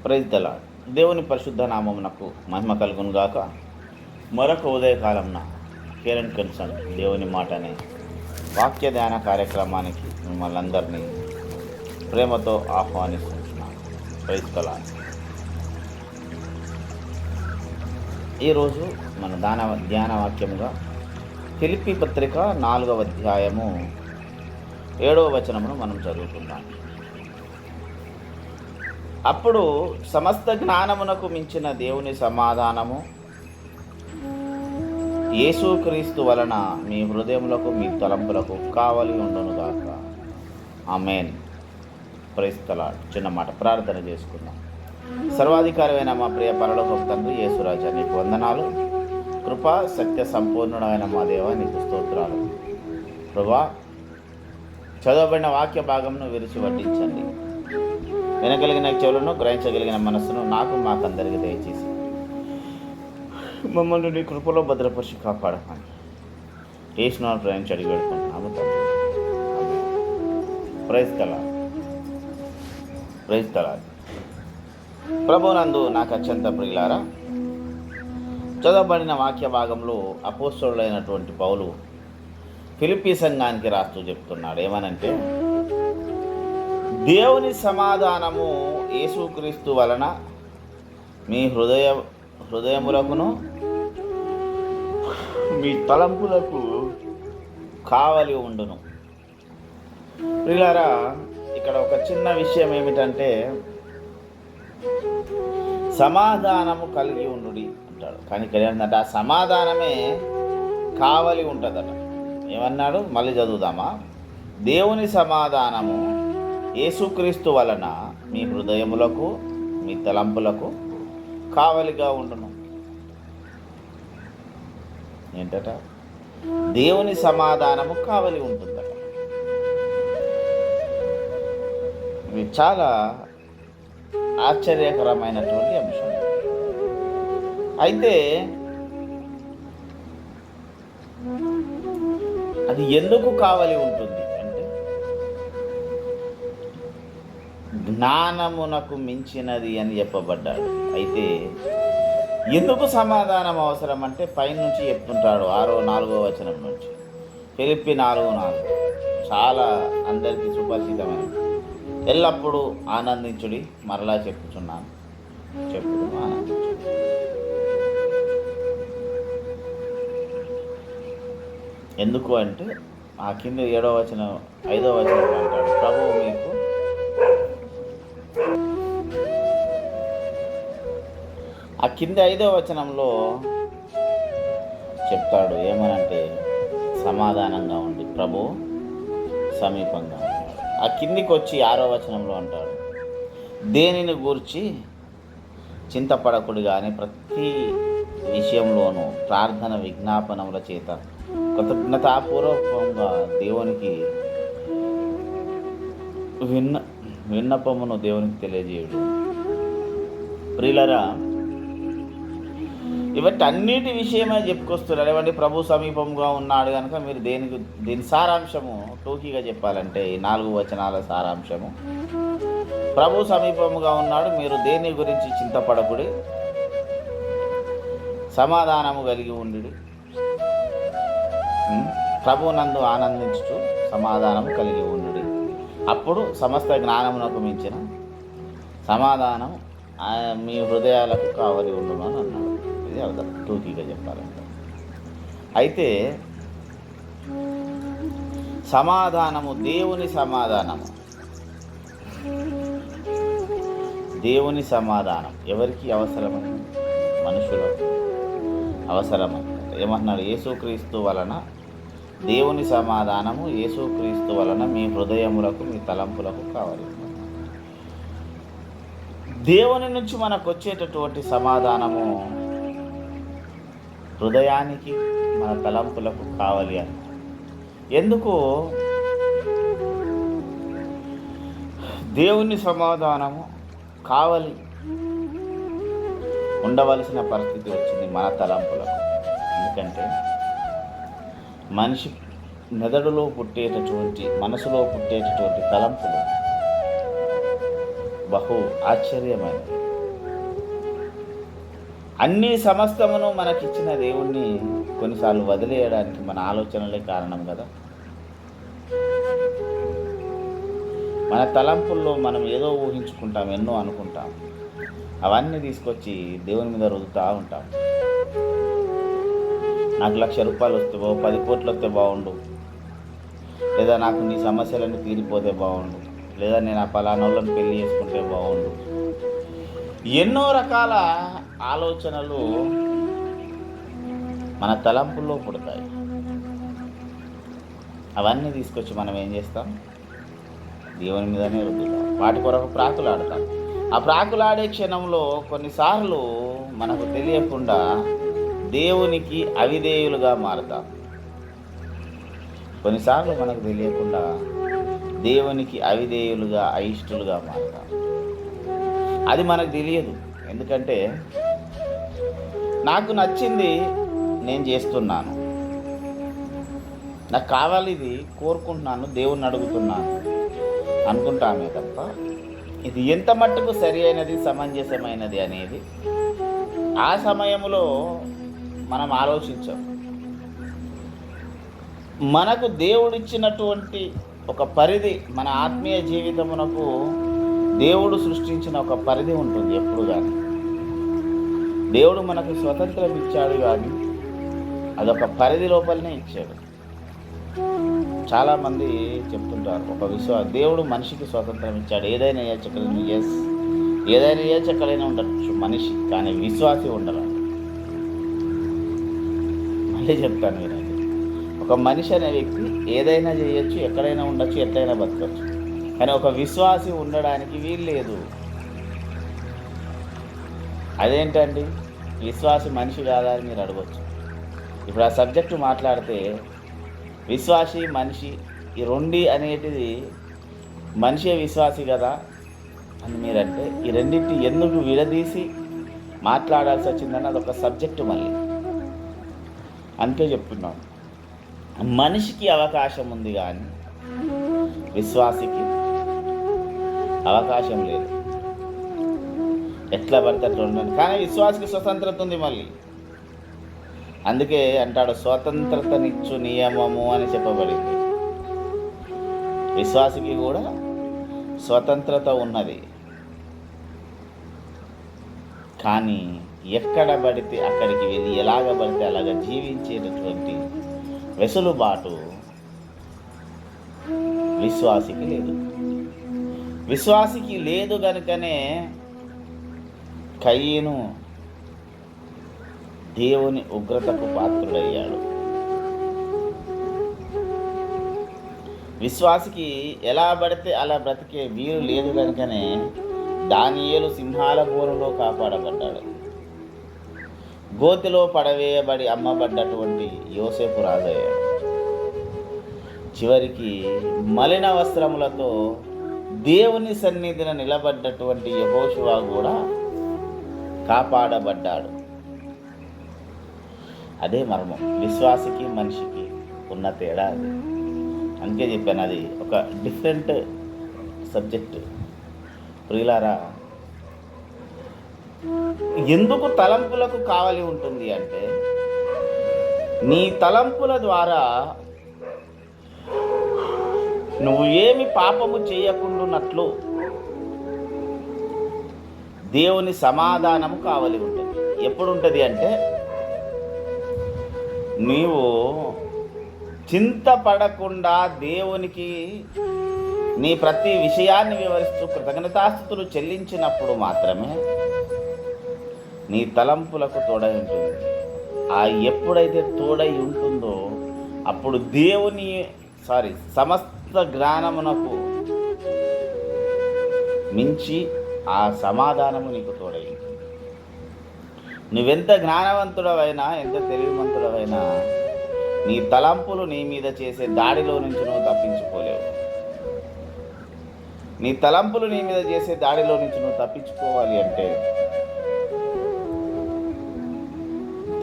Praise the lord. దేవుని పరిశుద్ధ నామమునకు మహిమ కలుగును గాక. మరొక ఉదయకాలంన కేర్ అండ్ కన్సర్న్ దేవుని మాట అనే వాక్య ధ్యాన కార్యక్రమానికి మిమ్మల్ని అందరినీ ప్రేమతో ఆహ్వానిస్తున్నాను. Praise the Lord. ఈరోజు మన ధ్యాన వాక్యముగా ఫిలిప్పీ పత్రిక 4వ అధ్యాయము 7వ వచనమును మనం చదువుకుందాం. అప్పుడు సమస్త జ్ఞానమునకు మించిన దేవుని సమాధానము యేసుక్రీస్తు వలన మీ హృదయములకు మీ తలంపులకు కావలి ఉండునుగాక. ఆమేన్. Praise the lord. చిన్న మాట ప్రార్థన చేసుకుందాం. సర్వాధికారమైన మా ప్రియ పరలోకపు తండ్రి యేసురాజా, నీకు వందనాలు. కృపా సత్య సంపూర్ణుడైన మా దేవ, నీకు స్తోత్రాలు. ప్రభువా, చదవబడిన వాక్య భాగంను విరిచి వడ్డించండి. వినగలిగిన చెవులను, గ్రహించగలిగిన మనస్సును మాకందరికి దయచేసి మమ్మల్ని నీ కృపలో భద్రపరిచి కాపాడమని ఏసునామమున ప్రయాణించి అడిగి పెడుతున్నాము తండ్రి. Praise the Lord. Praise the Lord. ప్రభువునందు నాకు అత్యంత ప్రియులారా, చదవబడిన వాక్య భాగంలో అపోస్తలుడైనటువంటి పౌలు ఫిలిప్పీ సంఘానికి రాస్తూ చెప్తున్నాడు. ఏమనంటే, దేవుని సమాధానము యేసుక్రీస్తు వలన మీ హృదయములకును మీ తలంపులకు కావలి ఉండును. ప్రియులారా, ఇక్కడ ఒక చిన్న విషయం ఏమిటంటే, సమాధానము కలిగి ఉండుడి అంటాడు. కానీ ఇక్కడ ఏంటంటే, ఆ సమాధానమే కావలి ఉంటుందట. ఏమన్నాడు? మళ్ళీ చదువుదామా. దేవుని సమాధానము యేసుక్రీస్తు వలన మీ హృదయములకు మీ తలంపులకు కావలిగా ఉండును. ఏంటట? దేవుని సమాధానము కావలి ఉంటుందట. ఇది చాలా ఆశ్చర్యకరమైనటువంటి అంశం. అయితే అది ఎందుకు కావలి ఉంటుంది అంటే, జ్ఞానమునకు మించినది అని చెప్పబడ్డాడు. అయితే ఎందుకు సమాధానం అవసరం అంటే, పైనుంచి చెప్తుంటాడు 4వ వచనం నుంచి. ఫిలిప్పీ 4:4 చాలా అందరికీ సుపరిచితమైనది. ఎల్లప్పుడూ ఆనందించుడి, మరలా చెప్పుచున్నాను, చెప్పుడు ఆనందించుడి. ఎందుకు అంటే, ఆ కింద 7వ వచనం 5వ వచనం అంటాడు, ప్రభువు మీకు ఆ కింద 5వ వచనంలో చెప్తాడు ఏమనంటే, సమాధానంగా ఉండి ప్రభువు సమీపంగా ఉన్నాడు. ఆ కిందికి వచ్చి 6వ వచనంలో అంటాడు, దేనిని గూర్చి చింతపడకుడు కానీ ప్రతి విషయంలోనూ ప్రార్థన విజ్ఞాపనముల చేత కృతజ్ఞతాపూర్వకంగా దేవునికి విన్నపమును దేవునికి తెలియజేయడు. ప్రియులరా, ఇవన్నీ అన్నిటి విషయమే చెప్పుకొస్తున్నారు. ఏమంటే, ప్రభు సమీపంగా ఉన్నాడు కనుక మీరు దీని సారాంశము టూకీగా చెప్పాలంటే, ఈ 4 వచనాల సారాంశము, ప్రభు సమీపముగా ఉన్నాడు, మీరు దేని గురించి చింతపడకుడి, సమాధానము కలిగి ఉండి, ప్రభు నందు ఆనందించుచు సమాధానము కలిగి ఉండు, అప్పుడు సమస్త జ్ఞానమునకు మించిన సమాధానం మీ హృదయాలకు కావలి ఉండును అని అన్నాడు. ఇది అర్థం టూకీగా చెప్పాలంటే. అయితే సమాధానము, దేవుని సమాధానము, దేవుని సమాధానం ఎవరికి అవసరమైంది? మనుషులకు అవసరమైంది. ఏమన్నాడు? యేసుక్రీస్తు వలన దేవుని సమాధానము యేసుక్రీస్తు వలన మీ హృదయములకు మీ తలంపులకు కావాలి. దేవుని నుంచి మనకు వచ్చేటటువంటి సమాధానము హృదయానికి మన తలంపులకు కావాలి అని. ఎందుకు? దేవుని సమాధానము కావాలి ఉండవలసిన పరిస్థితి వచ్చింది మన తలంపులకు. ఎందుకంటే మనిషి మెదడులో పుట్టేటటువంటి, మనసులో పుట్టేటటువంటి తలంపులు బహు ఆశ్చర్యమైనవి. అన్ని సమస్తమును మనకిచ్చిన దేవుణ్ణి కొన్నిసార్లు వదిలేయడానికి మన ఆలోచనలే కారణం కదా. మన తలంపుల్లో మనం ఏదో ఊహించుకుంటాం, ఎన్నో అనుకుంటాం, అవన్నీ తీసుకొచ్చి దేవుని మీద రుదుతూ ఉంటాం. నాకు ₹1,00,000 వస్తే 10 కోట్లు వస్తే బాగుండు, లేదా నాకు నీ సమస్యలన్నీ తీరిపోతే బాగుండు, లేదా నేను ఆ పలానోళ్ళని పెళ్లి చేసుకుంటే బాగుండు. ఎన్నో రకాల ఆలోచనలు మన తలంపుల్లో పుడతాయి. అవన్నీ తీసుకొచ్చి మనం ఏం చేస్తాం? దేవుని మీదనే రుద్దుతాం, వాటి కొరకు ప్రాకులాడతాం. ఆ ప్రాకులాడే క్షణంలో కొన్నిసార్లు మనకు తెలియకుండా దేవునికి అవిధేయులుగా మారుతాం. కొన్నిసార్లు మనకు తెలియకుండా దేవునికి అవిధేయులుగా, అయిష్టులుగా మారుతాం. అది మనకు తెలియదు. ఎందుకంటే నాకు నచ్చింది నేను చేస్తున్నాను, నాకు కావాలి, ఇది కోరుకుంటున్నాను, దేవుణ్ణి అడుగుతున్నాను అనుకుంటామే తప్ప ఇది ఎంత మట్టుకు సరి అయినది, సమంజసమైనది అనేది ఆ సమయంలో మనం ఆలోచించాం. మనకు దేవుడిచ్చినటువంటి ఒక పరిధి, మన ఆత్మీయ జీవితమునకు దేవుడు సృష్టించిన ఒక పరిధి ఉంటుంది. ఎప్పుడు కానీ దేవుడు మనకు స్వతంత్రం ఇచ్చాడు, కానీ అదొక పరిధి లోపలనే ఇచ్చాడు. చాలామంది చెప్తుంటారు, దేవుడు మనిషికి స్వతంత్రం ఇచ్చాడు, ఏదైనా చేయగలను. ఏదైనా చేయగలైనా ఉండొచ్చు మనిషి, కానీ విశ్వాసి ఉండరు. మళ్ళీ చెప్తాను వినండి, ఒక మనిషి అనే వ్యక్తి ఏదైనా చేయొచ్చు, ఎక్కడైనా ఉండొచ్చు, ఎట్లయినా బతకచ్చు, కానీ ఒక విశ్వాసి ఉండడానికి వీలు లేదు. అదేంటండి, విశ్వాసి మనిషి కాదా అని మీరు అడగచ్చు. ఇప్పుడు ఆ సబ్జెక్టు మాట్లాడితే విశ్వాసి మనిషి ఈ రెండి అనేటిది, మనిషే విశ్వాసి కదా అని మీరంటే ఈ రెండింటి ఎందుకు విడదీసి మాట్లాడాల్సి వచ్చిందని అదొక సబ్జెక్టు. మళ్ళీ అందుకే చెప్తున్నాను, మనిషికి అవకాశం ఉంది కానీ విశ్వాసికి అవకాశం లేదు. ఎట్లా పడితే అట్లా ఉండండి, కానీ విశ్వాసికి స్వతంత్రత ఉంది. మళ్ళీ అందుకే అంటాడు, స్వతంత్రతనిచ్చు నియమము అని చెప్పబడింది. విశ్వాసికి కూడా స్వతంత్రత ఉన్నది, కానీ ఎక్కడ పడితే అక్కడికి వెళ్ళి ఎలాగ పడితే అలాగ జీవించేటటువంటి వెసులుబాటు విశ్వాసికి లేదు. విశ్వాసికి లేదు కనుకనే కయీను దేవుని ఉగ్రతకు పాత్రుడయ్యాడు. విశ్వాసికి ఎలా పడితే అలా బ్రతికే వీలు లేదు కనుకనే దానియేలు సింహాల బోనులో కాపాడబడ్డాడు. గోతిలో పడవేయబడి అమ్మబడ్డటువంటి యోసేపు రాజయ్యాడు. చివరికి మలిన వస్త్రములతో దేవుని సన్నిధిన నిలబడ్డటువంటి యెహోషువ కూడా కాపాడబడ్డాడు. అదే మర్మం, విశ్వాసికి మనిషికి ఉన్న తేడా అది. అందుకే చెప్పాను, అది ఒక డిఫరెంట్ సబ్జెక్టు. ప్రియులారా, ఎందుకు తలంపులకు కావలి ఉంటుంది అంటే, నీ తలంపుల ద్వారా నువ్వు ఏమి పాపము చేయకుండానట్లు దేవుని సమాధానము కావలి ఉంటుంది. ఎప్పుడు ఉంటుంది అంటే, నీవు చింతపడకుండా దేవునికి నీ ప్రతి విషయాన్ని వివరిస్తూ కృతజ్ఞతాస్తుతులు చెల్లించినప్పుడు మాత్రమే నీ తలంపులకు తోడై ఉంటుంది. ఆ ఎప్పుడైతే తోడై ఉంటుందో అప్పుడు సమస్త జ్ఞానమునకు మించి ఆ సమాధానము నీకు తోడై ఉంటుంది. నువ్వెంత జ్ఞానవంతుడవైనా, ఎంత తెలివిమంతుడవైనా, నీ తలంపులు నీ మీద చేసే దాడిలో నుంచి నువ్వు తప్పించుకోలేవు. నీ తలంపులు నీ మీద చేసే దాడిలో నుంచి నువ్వు తప్పించుకోవాలి అంటే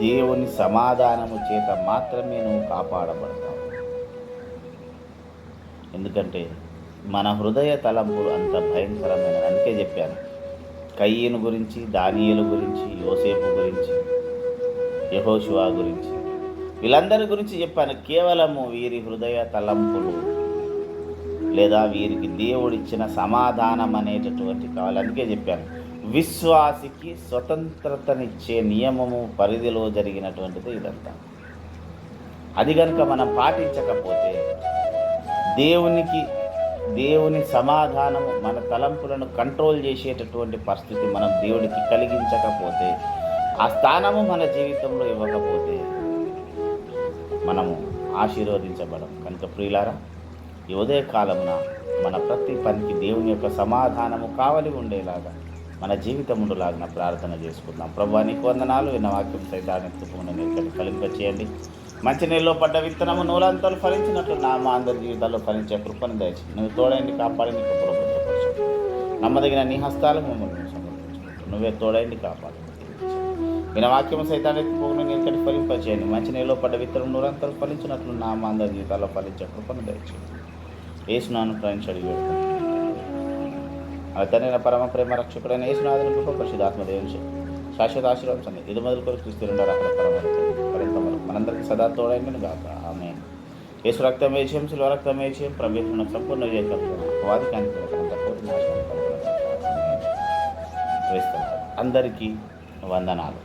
దేవుని సమాధానము చేత మాత్రమే నువ్వు కాపాడబడతావు. ఎందుకంటే మన హృదయ తలంపులు అంత భయంకరమైన. అందుకే చెప్పాను, కయ్యను గురించి, దానియేలు గురించి, యోసేపు గురించి, యెహోషువ గురించి, వీళ్ళందరి గురించి చెప్పాను. కేవలము వీరి హృదయ తలంపులు లేదా వీరికి దేవుడిచ్చిన సమాధానం అనేటటువంటి కావాలి. అందుకే చెప్పాను, విశ్వాసికి స్వతంత్రతనిచ్చే నియమము పరిధిలో జరిగినటువంటిది ఇదంతా. అది కనుక మనం పాటించకపోతే దేవుని సమాధానము మన తలంపులను కంట్రోల్ చేసేటటువంటి పరిస్థితి మనం దేవుడికి కలిగించకపోతే, ఆ స్థానము మన జీవితంలో ఇవ్వకపోతే మనము ఆశీర్వదించబడం. కనుక ప్రియులారా, ఈ ఉదయకాలమున మన ప్రతి పనికి దేవుని యొక్క సమాధానము కావలి ఉండేలాగా మన జీవితం ఉండులాగా ప్రార్థన చేసుకుందాం. ప్రభువా, నీకు వందనాలు. విన్న వాక్యం సైతాన్ని ఫలింపచేయండి. మంచి నీళ్ళలో పడ్డ విత్తనము నూలంతలు ఫలించినట్లు మా అందరి జీవితాల్లో ఫలించే కృపను దయచి నువ్వు తోడైంది, కాపాడి నీకు పురపత్రపరచు. నమ్మదగిన నీ హస్తాలు మమ్మల్ని సమర్పించుకుంటూ నువ్వే తోడైంది, కాపాడు. విన వాక్యం సైతాన్ని ఎత్తిపోకుండా నీకటి ఫలింపచేయండి. మంచి నీళ్ళలో పడ్డ విత్తనం నూలంతలు ఫలించినట్లు మా అందరి జీవితాల్లో ఫలించే కృపను దయచి యేసునామమున ప్రార్థించి అడిగి అతనైన పరమ ప్రేమ రక్షకుడైన యేసునాథుని కృప, పరిశుద్ధాత్మ దేవుని శాశ్వత ఆశీర్వాదం ఇది మొదలుకొని క్రీస్తు రెండో రాకడ పరమ మనందరికీ సదా తోడైందని గాక. ఆమేన్. యేసు రక్తం వేచేయం, శిలువ రక్తం వేచేయం, ప్రభుత్వం సంపూర్ణ వాది అందరికీ వందనాలు.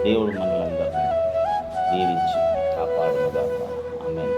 దేవుడు మనలందరినీ దీవించి కాపాడును గాక. ఆమేన్.